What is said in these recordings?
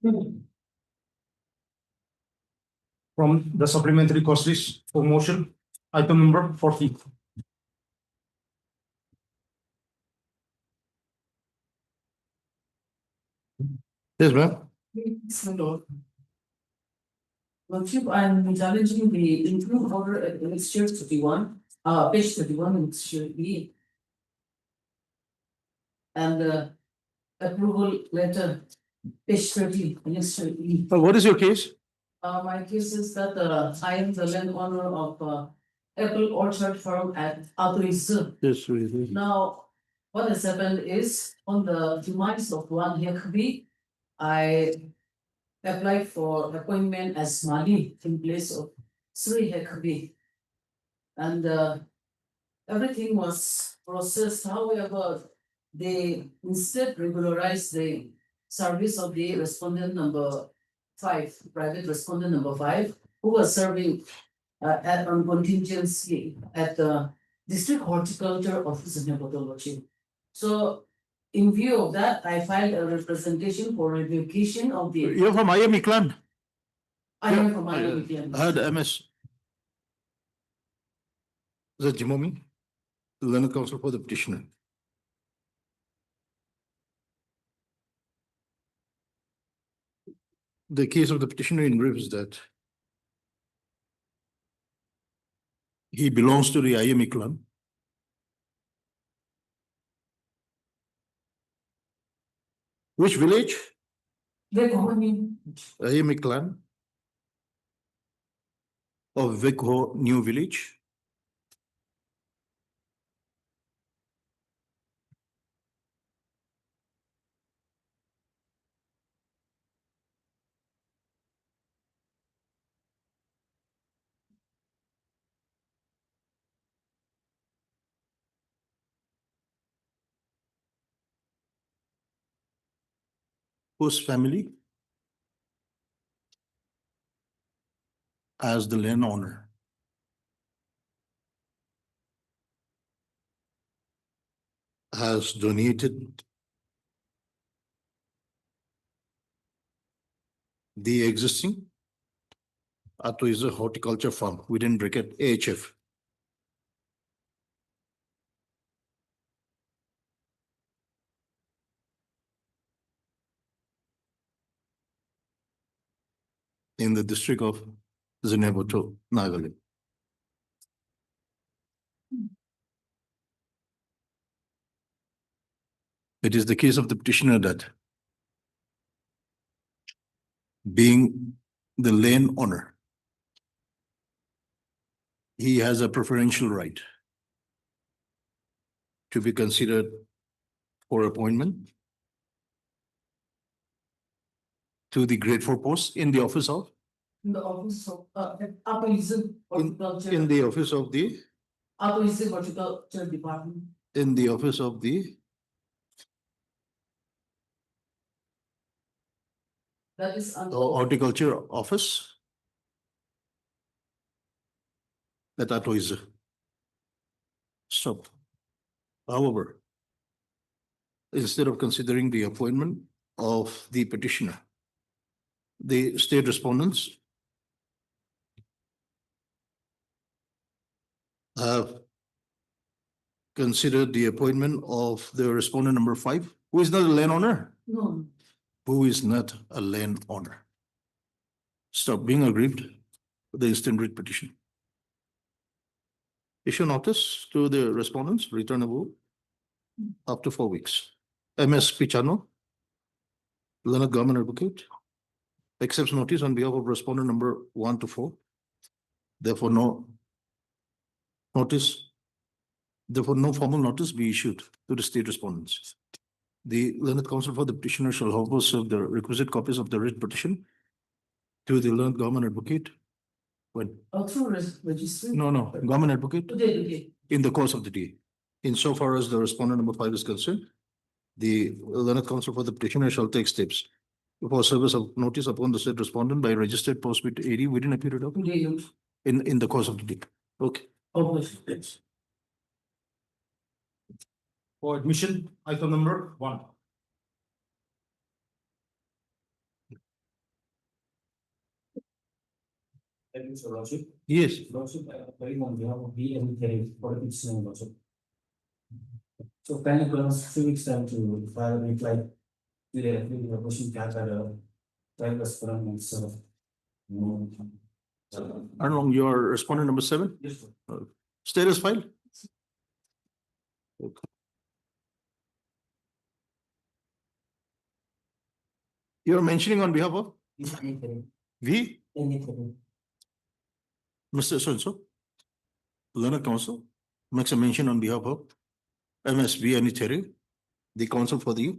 From the supplementary cost list for motion, item number 40. Yes, ma'am. Lordship, I'm challenging the interim order at mixture 31, page 31, mixture B. And approval letter, page 30, mixture E. What is your case? My case is that I am the landowner of Apple Orchard Farm at Aguiz. Yes, really. Now, what has happened is on the demise of one Hekbi, I applied for appointment as Mali in place of Sri Hekbi. And everything was processed. However, they instead regularized the service of the respondent number 5, private respondent number 5, who was serving on contingency at the district horticulture office in Nepotology. So, in view of that, I filed a representation for revocation of the. You're from IM Iklan? I am from I heard MS. Is that Jimomi? Learned counsel for the petitioner. The case of the petitioner in brief is that he belongs to the IM Iklan. Which village? Kohima. IM Iklan of Vikho New Village. Whose family as the landowner has donated the existing is a horticulture farm within bracket AHF. In the district of Zinebuto, Nagaland. It is the case of the petitioner that being the landowner, he has a preferential right to be considered for appointment to the grade 4 post in the office of In the office of Aguiz Horticulture. in the office of the Aguiz Horticulture Department. in the office of the That is under. horticulture office at Atoiza. Stop. However, instead of considering the appointment of the petitioner, the state respondents have considered the appointment of the respondent number 5, who is not a landowner. No. Who is not a landowner. Stop being aggrieved with the instant writ petition. Issue notice to the respondents, returnable up to 4 weeks. MS Pichano, Learned Government Advocate, accepts notice on behalf of respondent number 1 to 4. Therefore, no formal notice be issued to the state respondents. The learned counsel for the petitioner shall also serve the requisite copies of the writ petition to the learned government advocate. When? Through registry. No, government advocate Today. in the course of the day. Insofar as the respondent number 5 is concerned, the learned counsel for the petitioner shall take steps for service of notice upon the said respondent by registered post with AD within a period of Today. in the course of the day. Okay. Yes. For admission, item number 1. Thank you, Sir Lordship. Yes. Lordship, I am applying on behalf of the MTA for the petition, Lordship. So kindly grant us 2 weeks time to file a reply to the question that are drivers from and so. Arnong, you are respondent number 7. Yes, sir. Status file. Okay. You are mentioning on behalf of V. Mr. So-and-so, Learned Counsel makes a mention on behalf of MSB Anitheri, the counsel for the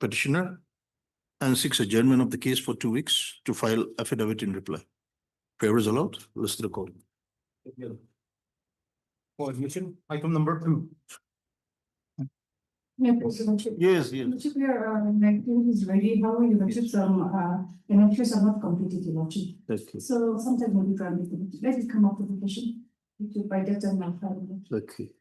petitioner, and seeks adjournment of the case for 2 weeks to file affidavit in reply. Favor is allowed. List recording. For admission, item number 2. Yeah, President. Yes, yes. Lordship, your activity is ready, however, your lordship, some entries are not completed, your lordship. Okay. So sometime will be granted, let it come up with the petition. If you by that time, I'll file it. Okay.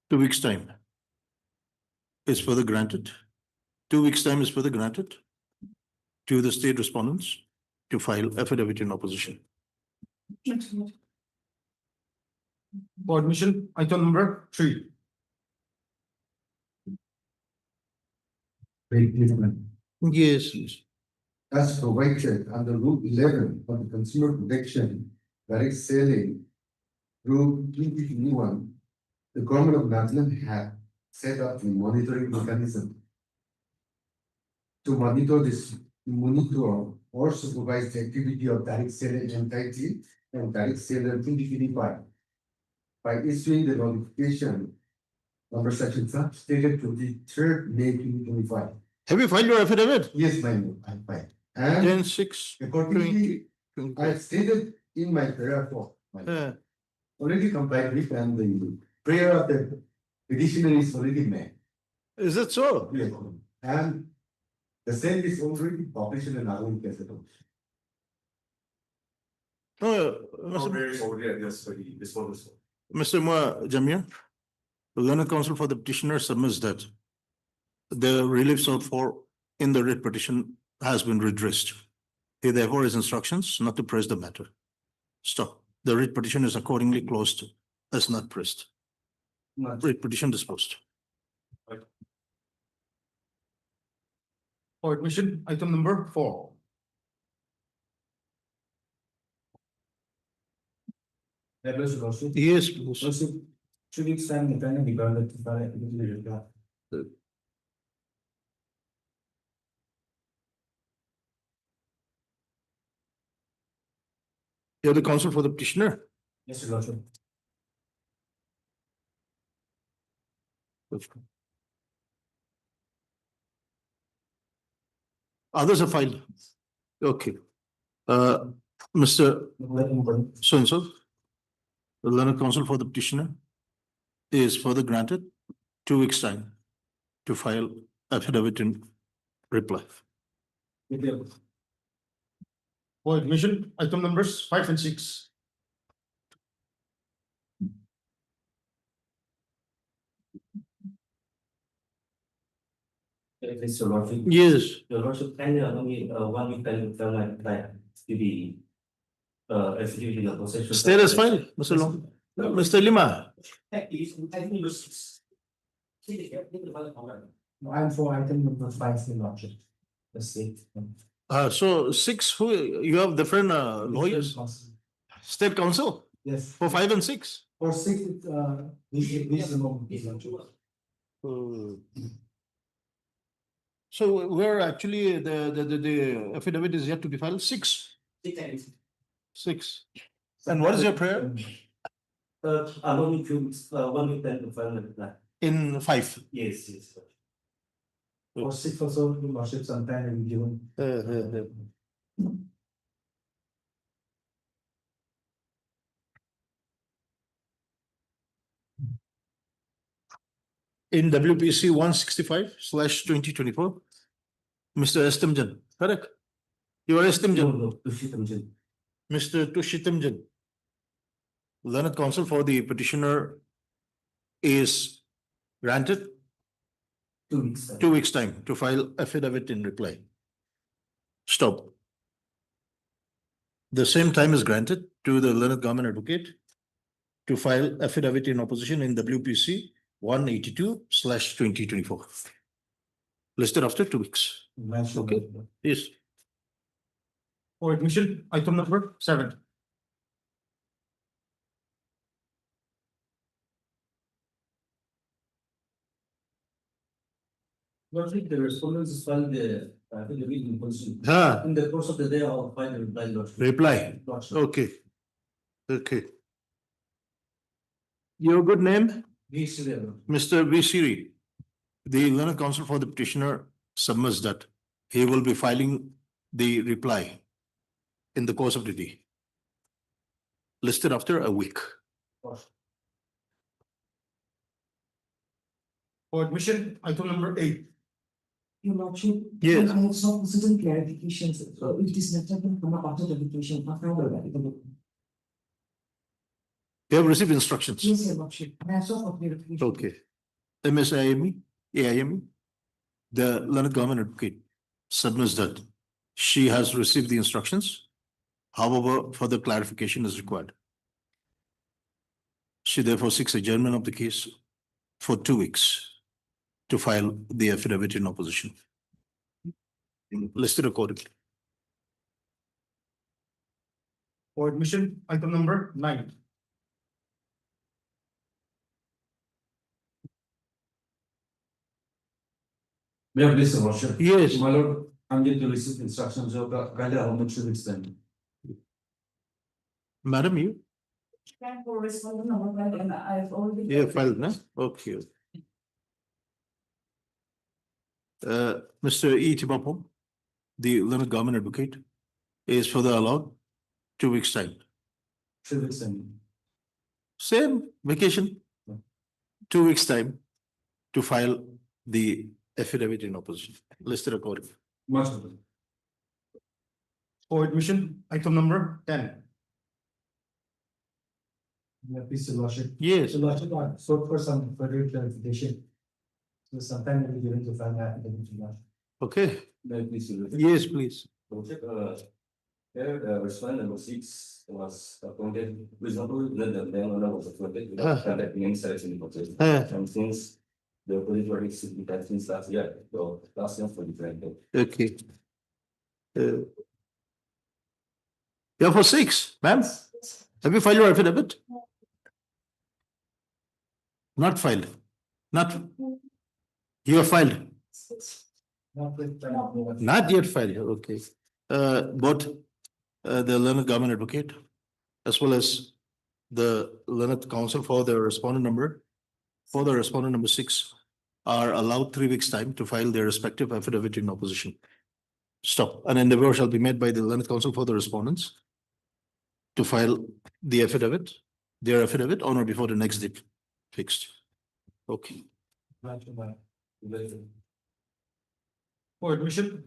Two weeks' time is further granted. 2 weeks' time is further granted to the state respondents to file affidavit in opposition. Next, Lord. For admission, item number 3. Yes, yes. As provided under Rule 11 of the Consumer Protection Direct Selling Rule 2021, the government of Nagaland had set up a monitoring mechanism to monitor or supervise the activity of direct seller entity and direct seller 2025 by issuing the notification number section stated 23rd May 2025. Have you filed your affidavit? Yes, my lord, I filed. And 10/6. accordingly, 20. I have stated in my prayer for already complied with, and the prayer of the petitioner is already made. Is it so? Yes. And the same is already published in our own gazette. Mr. Mua Jamia, the learned counsel for the petitioner submits that the relief sought for in the writ petition has been redressed. He therefore has instructions not to press the matter. Stop. The writ petition is accordingly closed as not pressed. Writ petition disposed. For admission, item number 4. That was Sir Lordship. Yes, please. Lordship, 2 weeks time, the pending be granted to file affidavit in reply. You're the counsel for the petitioner. Yes, Sir Lordship. Others are filed. Okay. Mr. So-and-so, the learned counsel for the petitioner is further granted 2 weeks' time to file affidavit in reply. For admission, item numbers 5 and 6. Yes, Sir Lordship. Yes. Your Lordship, kindly allow me 1 week time to file my reply to the affidavit in opposition. Status file, Mr. Long. Mr. Lima, I'm for item number 5, Sir Lordship. That's it. so 6, who, you have different lawyers, state counsel Yes. for 5 and 6. For 6, this is the moment. So where actually the affidavit is yet to be filed? 6. 6. And what is your prayer? I'm only 2 weeks, 1 week time to file my reply. In 5. Yes, yes. Oh. For 6 also, Your Lordship, sometime in June. In WPC 165/2024, Mr. Estimjan, correct? You are Estimjan, Mr. Tushitimjan, learned counsel for the petitioner is granted 2 weeks. time. 2 weeks' time to file affidavit in reply. Stop. The same time is granted to the learned government advocate to file affidavit in opposition in WPC 182/2024. Listed after 2 weeks. Mention Okay. that. Yes. For admission, item number 7. Lordship, the respondents is filed the affidavit in position. Ah, In the course of the day, I'll file the reply, Lordship. reply. Lordship. Okay. Okay. Your good name? This is the- Mr. V. Siri, the learned counsel for the petitioner submits that he will be filing the reply in the course of the day. Listed after a week. Lordship. For admission, item number 8. Your Lordship. Yes. I have sought certain clarifications, so if this matter can come up after the application, after the. They have received instructions. Yes, Your Lordship, I have sought for clarification. Okay. MSIME, AIME, the learned government advocate submits that she has received the instructions. However, further clarification is required. She therefore seeks adjournment of the case for 2 weeks to file the affidavit in opposition. Listed accordingly. For admission, item number 9. May I please, Your Lordship? Yes. My lord, I'm yet to receive instructions of the guide how much should extend. Madam, you Can correspond number, well, and I've already. have filed, no? Okay. Mr. E. Timapong, the learned government advocate, is further allowed 2 weeks' time. Should extend. Same vacation. 2 weeks' time to file the affidavit in opposition, listed accordingly. Much better. For admission, item number 10. May I please, Your Lordship? Yes. Your Lordship, I sought for some further clarification. So sometime will be given to file the affidavit, Your Lordship. Okay. May I please, Your Lordship? Yes, please. Lordship, here, respondent number 6 was appointed, reasonable, that the landowner was appointed without conducting any selection process. And since the opposite verdict should be passed since last year, so last year for the granted. Okay. Yeah, for 6, ma'am. Have you filed your affidavit? Not filed. Not. You have filed. Not yet filed. Okay. Both the learned government advocate as well as the learned counsel for the respondent number 6 are allowed 3 weeks' time to file their respective affidavit in opposition. Stop. An endeavor shall be made by the learned counsel for the respondents to file the affidavit, their affidavit on or before the next date fixed. Okay. For admission,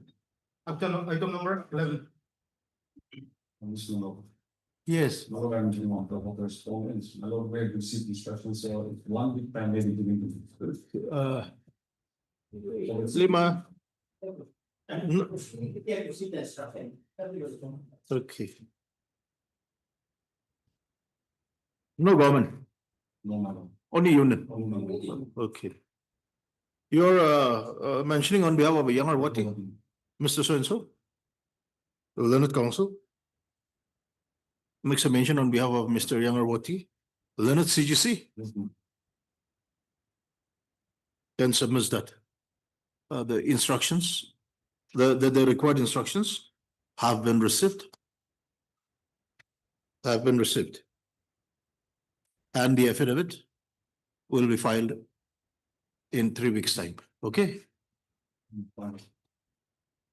item number 11. Yes. My lord, I'm doing on top of the respondents, my lord, where received instructions, so if 1 week time maybe doing. Lima. Okay. No government, No, madam. only union. Oh, no. Okay. You're mentioning on behalf of a younger what, Mr. So-and-so? The learned counsel? Makes a mention on behalf of Mr. Younger Wati, learned CGC, then submits that. The instructions, the required instructions have been received. Have been received. And the affidavit will be filed in 3 weeks' time, okay?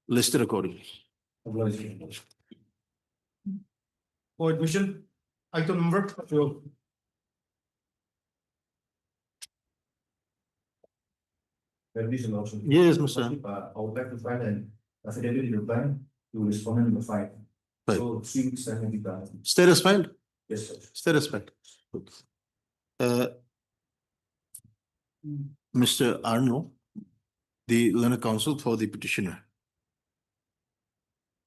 Listed accordingly. For admission, item number 12. Yes, Mr. I would like to file an affidavit in reply to respondent number 5. Right. So 3 weeks time will be done. Status filed, Yes, sir. status filed. Okay. Mr. Arno, the learned counsel for the petitioner,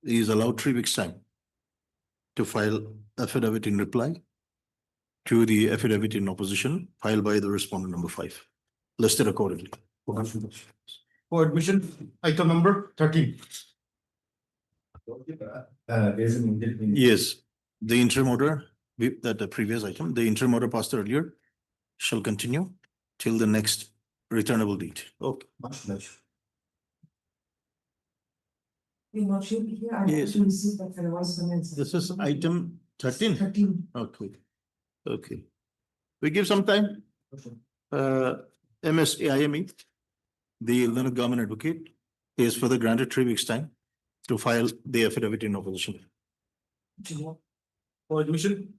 is allowed 3 weeks' time to file affidavit in reply to the affidavit in opposition filed by the respondent number 5, listed accordingly. For admission, item number 13. There's an independent. Yes, the interim order, that the previous item, the interim order passed earlier shall continue till the next returnable date. Okay. Your Lordship, here I Yes. have to receive that otherwise comments. This is item 13. 13. Okay. Okay. We give some time. MSAIME, the learned government advocate, is further granted 3 weeks' time to file the affidavit in opposition. For admission,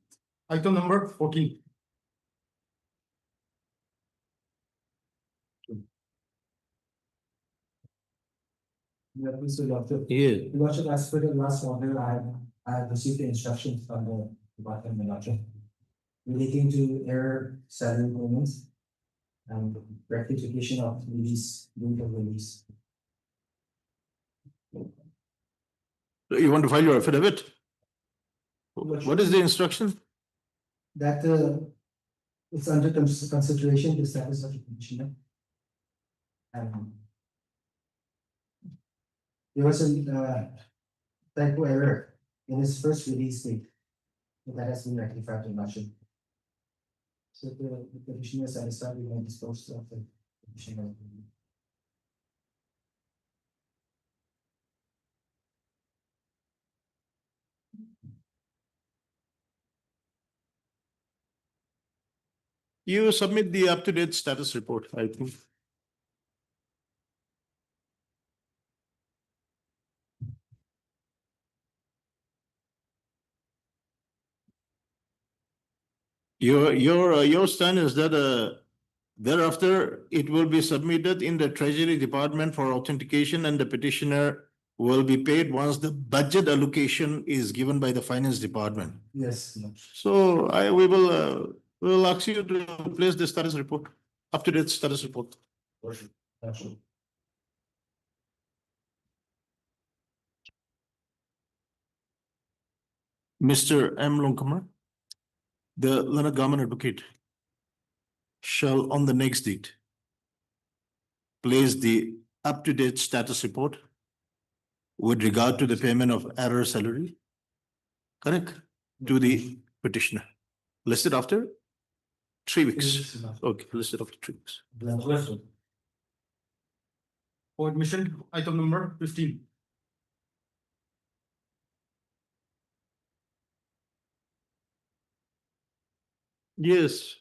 item number 14. Yeah, Mr. Doctor. Yeah. Your Lordship, as per the last order, I have received the instructions from the department, Your Lordship, relating to error salary payments and rectification of release, date of release. You want to file your affidavit? What is the instruction? That it's under consideration, the status of the petitioner. And there was a typo error in his first release date. That has been rectified, Your Lordship. So the petitioner is satisfied with the disposal of the petitioner. You submit the up-to-date status report, I think. Your stand is that thereafter it will be submitted in the Treasury Department for authentication and the petitioner will be paid once the budget allocation is given by the Finance Department. Yes. So we will ask you to place the status report, up-to-date status report. Mr. M. Lonkamar, the learned government advocate, shall on the next date place the up-to-date status report with regard to the payment of error salary, correct, to the petitioner, listed after 3 weeks. Okay, listed after 3 weeks. For admission, item number 15. Yes.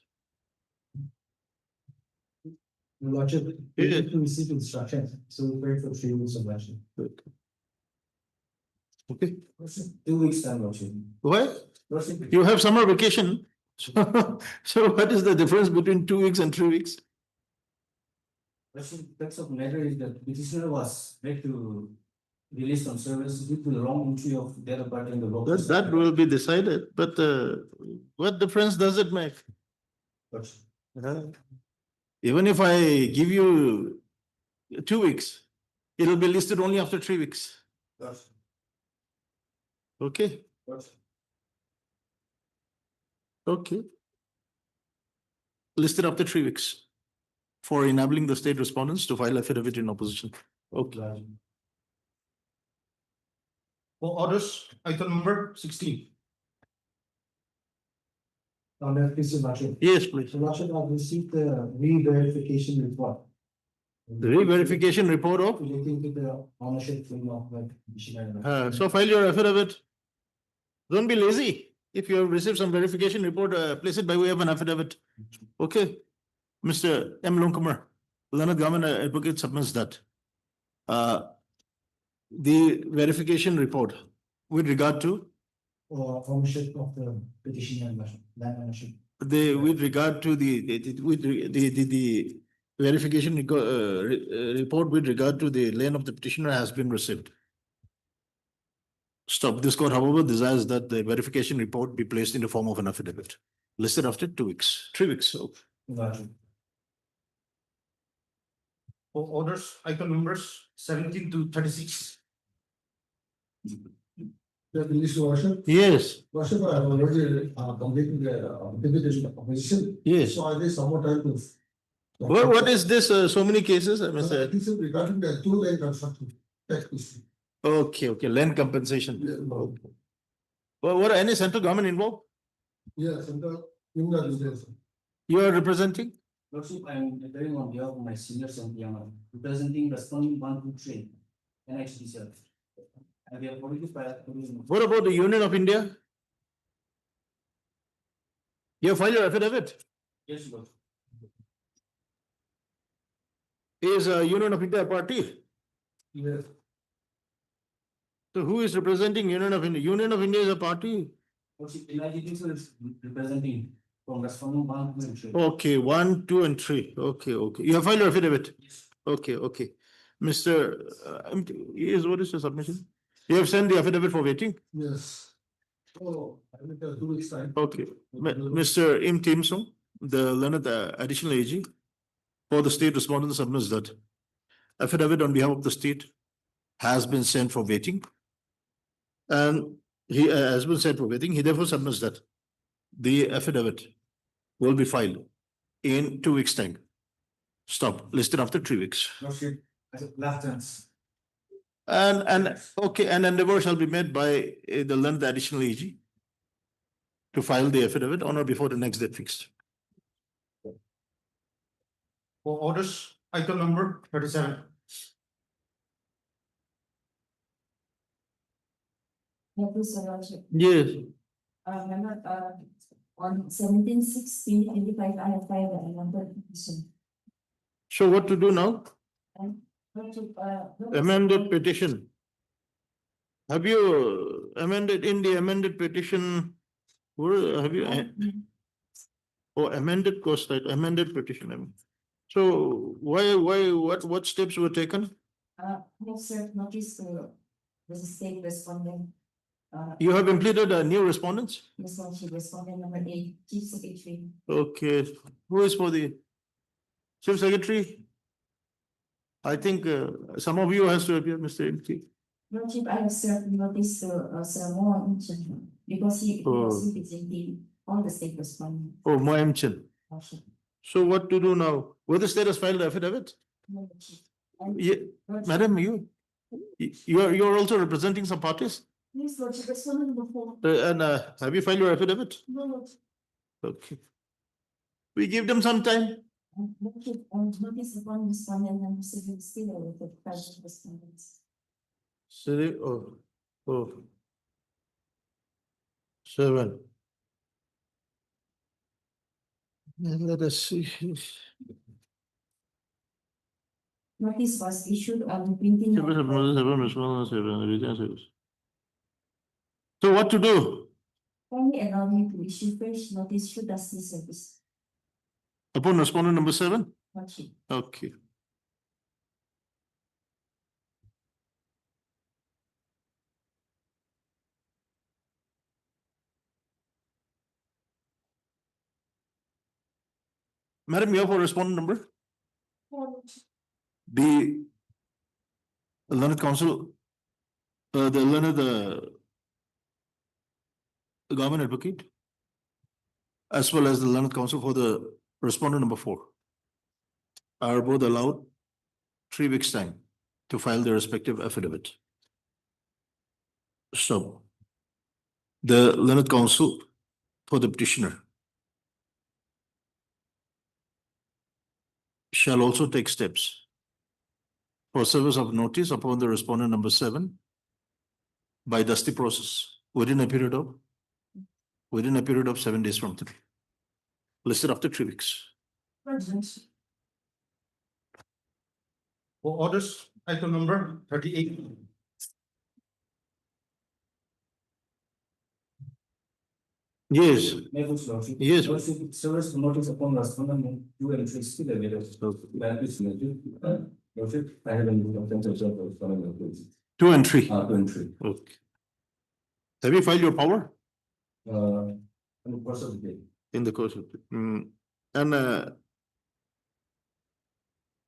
Your Lordship, we need to receive instructions, so we wait for 3 weeks of action. Okay. 2 weeks time, Lordship. What? Lordship, You have summer vacation. So what is the difference between 2 weeks and 3 weeks? Text of matter is that petitioner was made to release from service due to the wrong entry of their part in the law. That will be decided, but what difference does it make? Even if I give you 2 weeks, it will be listed only after 3 weeks. Okay, okay. Listed after 3 weeks for enabling the state respondents to file affidavit in opposition. Okay. For orders, item number 16. On that, please, Your Lordship. Yes, please. Your Lordship, I've received the re-verification report. The re-verification report of, Relating to the ownership claim of the petitioner. so file your affidavit. Don't be lazy. If you have received some verification report, place it by way of an affidavit. Okay. Mr. M. Lonkamar, learned government advocate submits that. The verification report with regard to Ownership of the petitioner, land ownership. with regard to the verification report with regard to the land of the petitioner has been received. Stop. This court, however, desires that the verification report be placed in the form of an affidavit listed after 2 weeks, 3 weeks. So Lordship. For orders, item numbers 17 to 36. Yes, Worship, I have already completed the petition of opposition. yes. So I think some more time to. What is this, so many cases, I must say? This is regarding the two lane construction. Tax issue. Okay, land compensation. Yeah. Okay. Well, what, any central government involved? Yes, and in the details. You are representing? Lordship, I am appearing on behalf of my seniors and PMR, representing responding 1, 2, 3, NHDCL. And we have already filed. What about the Union of India? You have filed your affidavit? Yes, Lord. Is Union of India a party? Yes. So who is representing Union of India? Union of India is a party? Lordship, NIGDCL is representing from responding 1, 2, and 3. Okay, 1, 2, and 3. Okay. You have filed your affidavit? Yes. Okay. Mr. What is your submission? You have sent the affidavit for waiting? Yes. Oh, I will tell 2 weeks time. Okay. Mr. Im Tim Sung, the learned additional AG for the state respondent submits that affidavit on behalf of the state has been sent for waiting. And he has been sent for waiting. He therefore submits that the affidavit will be filed in 2 weeks' time. Stop, listed after 3 weeks. Lordship, as a last chance. And okay, an endeavor shall be made by the learned additional AG to file the affidavit on or before the next date fixed. For orders, item number 37. Thank you, Sir Lordship. Yes. Member, on 17/6/2025, I have filed another petition. So what to do now? Lordship, Amended petition. Have you amended in the amended petition? Where have you? Oh, amended cost, amended petition. I mean. So what steps were taken? have served notice to the state respondent. You have implemented a new respondents? Ms. Lordship, respondent number 8, Chief Secretary. Okay, who is for the Chief Secretary? I think some of you has to appear, Mr. MT. Lordship, I have served notice to Sir Mohan Inchen because he was representing all the state respondents. Oh, Moemchen. Lordship. So what to do now? Will the state has filed the affidavit? Lordship. And Yeah, Lordship- madam, you're also representing some parties? Yes, Lordship, respondent number 4. And have you filed your affidavit? No, Lordship. Okay. We give them some time. Lordship, notice upon respondent number 7 still with the present respondents. City, oh. 7. And let us see. Notice was issued on 29. So what to do? Only allow me to issue fresh notice should the service. Upon respondent number 7? Lordship. Okay. Madam, you have a respondent number? The learned counsel, the government advocate, as well as the learned counsel for the respondent number 4 are both allowed 3 weeks' time to file their respective affidavit. So the learned counsel for the petitioner shall also take steps for service of notice upon the respondent number 7 by dusty process within a period of 7 days from today. Listed after 3 weeks. For orders, item number 38. Yes, Lordship. Yes. Lordship, service notice upon respondent 2 and 3 still available. Lordship, I have an respondent. 2 and 3. 2 and 3. Okay. Have you filed your power In the course of the day. in the course of it? And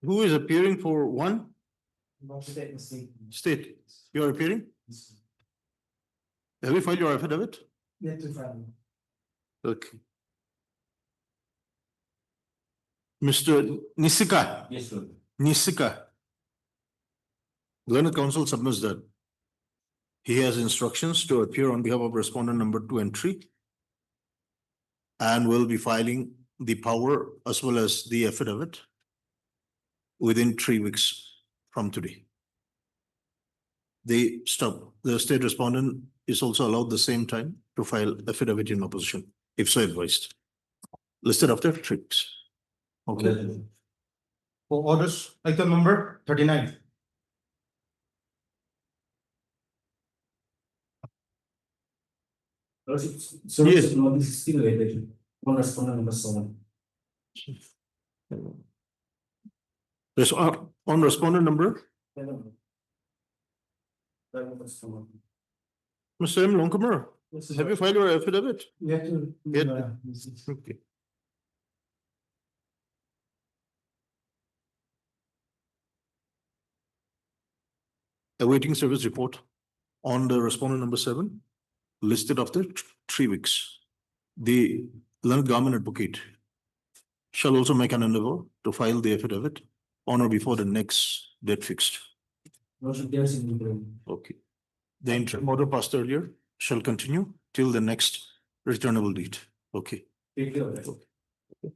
Who is appearing for one state? You're appearing? Have you filed your affidavit? Yet to file. Okay. Mr. Nisika, Yes, sir. Nisika. Learned counsel submits that he has instructions to appear on behalf of respondent number 2 and 3 and will be filing the power as well as the affidavit within 3 weeks from today. The state respondent is also allowed the same time to file affidavit in opposition, if so advised. Listed after 3 weeks. Okay. For orders, item number 39. So Yes. it's notice is still waited on respondent number 7. On respondent number, Mr. M. Longkamar, have you filed your affidavit? We have to. Yet. Okay. Awaiting service report on the respondent number 7, listed after 3 weeks. The learned government advocate shall also make an endeavor to file the affidavit on or before the next date fixed. Motion carries in the. Okay. The interim order passed earlier shall continue till the next returnable date. Okay. Take care of that.